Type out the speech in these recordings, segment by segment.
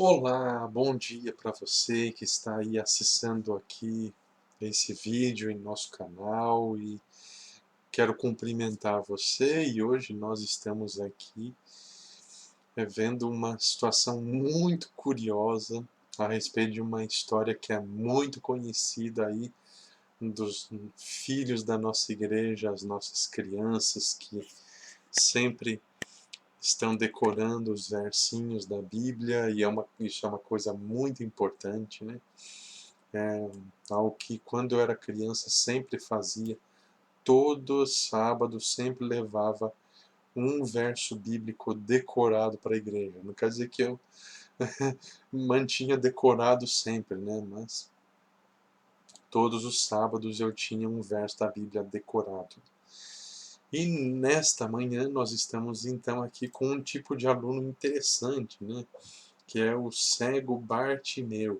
Olá, bom dia para você que está aí acessando aqui esse vídeo em nosso canal e quero cumprimentar você e hoje nós estamos aqui vendo uma situação muito curiosa a respeito de uma história que é muito conhecida aí dos filhos da nossa igreja, as nossas crianças que sempre estão decorando os versinhos da Bíblia e isso é uma coisa muito importante, né? É algo que quando eu era criança sempre fazia, todo sábado sempre levava um verso bíblico decorado para a igreja. Não quer dizer que eu mantinha decorado sempre, né? Mas todos os sábados eu tinha um verso da Bíblia decorado. E nesta manhã nós estamos então aqui com um tipo de aluno interessante, né? Que é o cego Bartimeu.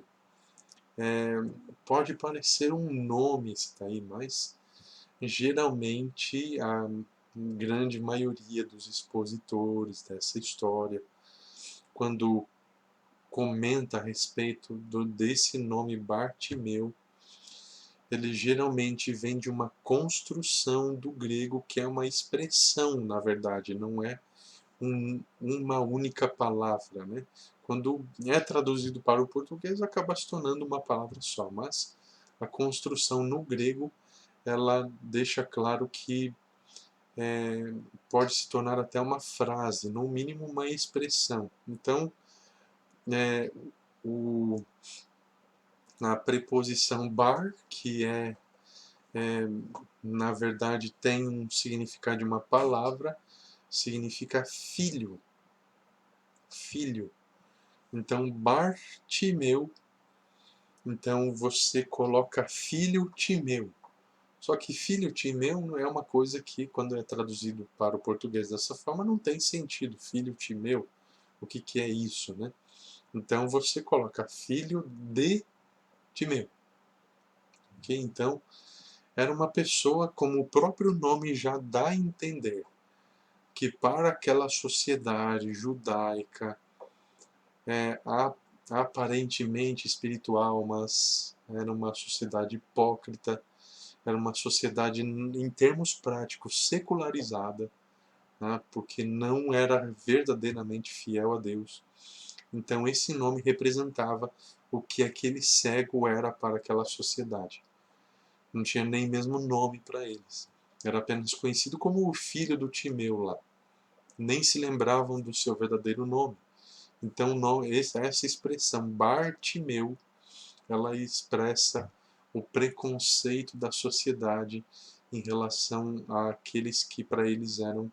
Pode parecer um nome isso daí, mas geralmente a grande maioria dos expositores dessa história, quando comenta a respeito desse nome Bartimeu, ele geralmente vem de uma construção do grego que é uma expressão, na verdade, não é uma única palavra, né? Quando é traduzido para o português, acaba se tornando uma palavra só, mas a construção no grego, ela deixa claro que pode se tornar até uma frase, no mínimo uma expressão. Então, é, o, a preposição bar, que na verdade tem um significado de uma palavra, significa filho, filho. Então, Bartimeu, então você coloca filho Timeu. Só que filho Timeu não é uma coisa que, quando é traduzido para o português dessa forma, não tem sentido. Filho Timeu, o que, que é isso, né? Então você coloca filho de Timeu. Okay? Então, era uma pessoa, como o próprio nome já dá a entender, que para aquela sociedade judaica, é, aparentemente espiritual, mas era uma sociedade hipócrita, era uma sociedade, em termos práticos, secularizada, né, porque não era verdadeiramente fiel a Deus. Então, esse nome representava o que aquele cego era para aquela sociedade. Não tinha nem mesmo nome para eles. Era apenas conhecido como o filho do Timeu lá. Nem se lembravam do seu verdadeiro nome. Então, essa expressão Bartimeu, ela expressa o preconceito da sociedade em relação àqueles que para eles eram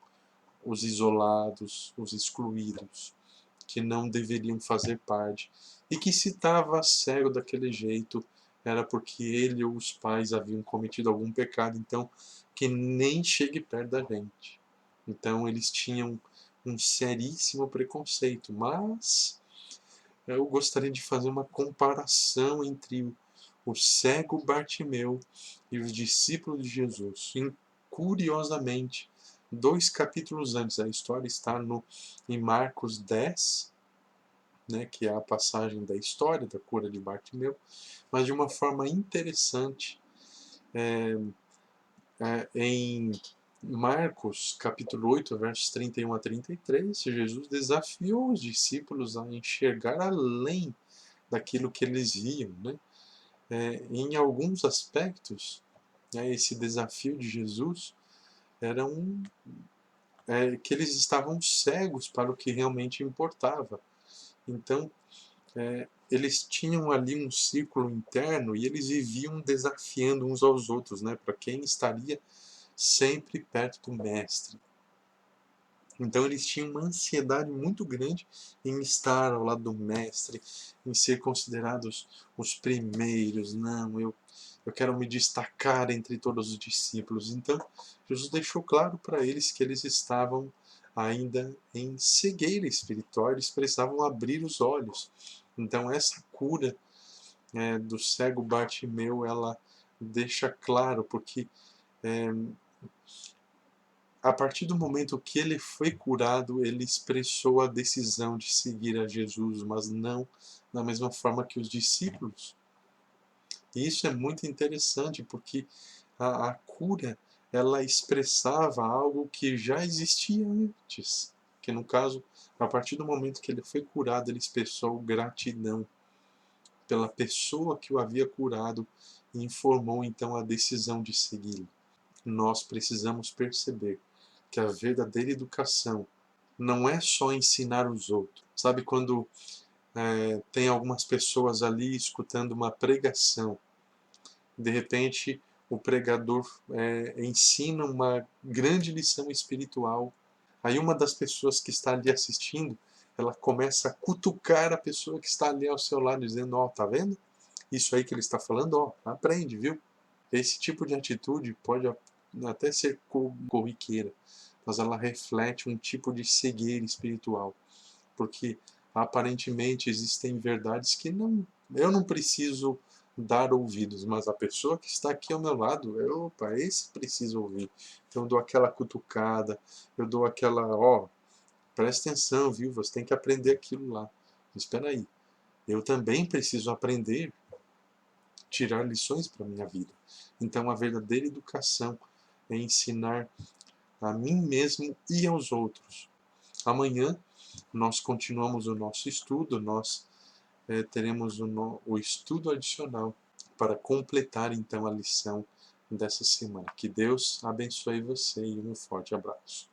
os isolados, os excluídos, que não deveriam fazer parte. E que se estava cego daquele jeito era porque ele ou os pais haviam cometido algum pecado, então que nem chegue perto da gente. Então eles tinham um seríssimo preconceito, mas eu gostaria de fazer uma comparação entre o cego Bartimeu e os discípulos de Jesus. E, curiosamente, 2 capítulos antes, a história está em Marcos 10, né, que é a passagem da história da cura de Bartimeu, mas de uma forma interessante, em Marcos capítulo 8, versos 31 a 33, Jesus desafiou os discípulos a enxergar além daquilo que eles viam, né? Em alguns aspectos, esse desafio de Jesus era que eles estavam cegos para o que realmente importava. Então, eles tinham ali um círculo interno e eles viviam desafiando uns aos outros, né? Para quem estaria sempre perto do mestre. Então eles tinham uma ansiedade muito grande em estar ao lado do mestre, em ser considerados os primeiros. Não, eu quero me destacar entre todos os discípulos. Então Jesus deixou claro para eles que eles estavam ainda em cegueira espiritual, eles precisavam abrir os olhos. Então essa cura do cego Bartimeu, ela deixa claro, porque a partir do momento que ele foi curado, ele expressou a decisão de seguir a Jesus, mas não da mesma forma que os discípulos. E isso é muito interessante, porque a cura, ela expressava algo que já existia antes, que no caso, a partir do momento que ele foi curado, ele expressou gratidão pela pessoa que o havia curado e informou então a decisão de segui-lo. Nós precisamos perceber que a verdadeira educação não é só ensinar os outros. Sabe quando tem algumas pessoas ali escutando uma pregação, de repente o pregador ensina uma grande lição espiritual, aí uma das pessoas que está ali assistindo, ela começa a cutucar a pessoa que está ali ao seu lado, dizendo, ó, tá vendo? Isso aí que ele está falando, ó, aprende, viu? Esse tipo de atitude pode até ser corriqueira, mas ela reflete um tipo de cegueira espiritual, porque aparentemente existem verdades que eu não preciso dar ouvidos, mas a pessoa que está aqui ao meu lado, opa, esse precisa ouvir. Então eu dou aquela cutucada, eu dou aquela, ó, presta atenção, viu? Você tem que aprender aquilo lá. Mas espera aí, eu também preciso aprender, tirar lições para a minha vida. Então a verdadeira educação é ensinar a mim mesmo e aos outros. Amanhã nós continuamos o nosso estudo, nós teremos o estudo adicional para completar então a lição dessa semana. Que Deus abençoe você e um forte abraço.